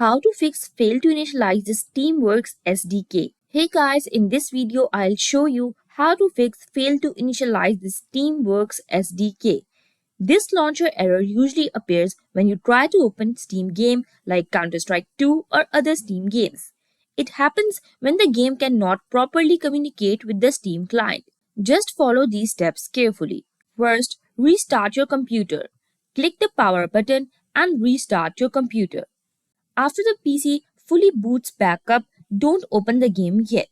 How to fix fail to initialize the Steamworks SDK. Hey guys, in this video I'll show you how to fix fail to initialize the Steamworks SDK. This launcher error usually appears when you try to open Steam game like Counter-Strike 2 or other Steam games. It happens when the game cannot properly communicate with the Steam client. Just follow these steps carefully. First, restart your computer. Click the power button and restart your computer. After the PC fully boots back up, don't open the game yet.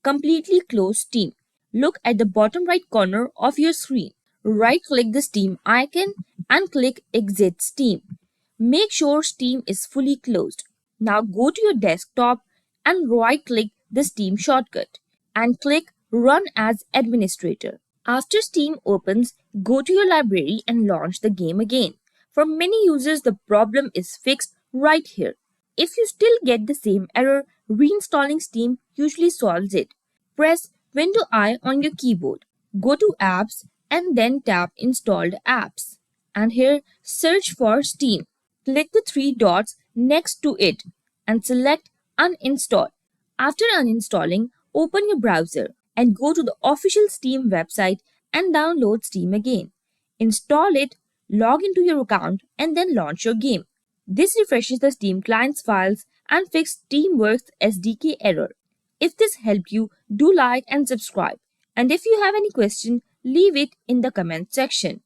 Completely close Steam. Look at the bottom right corner of your screen. Right-click the Steam icon and click Exit Steam. Make sure Steam is fully closed. Now go to your desktop and right-click the Steam shortcut and click Run as Administrator. After Steam opens, go to your library and launch the game again. For many users, the problem is fixed right here. If you still get the same error, reinstalling Steam usually solves it. Press Window I on your keyboard. Go to Apps and then tap Installed Apps. And here, search for Steam. Click the three dots next to it and select Uninstall. After uninstalling, open your browser and go to the official Steam website and download Steam again. Install it, log into your account, and then launch your game. This refreshes the Steam client's files and fixes Steamworks SDK error. If this helped you, do like and subscribe. And if you have any question, leave it in the comment section.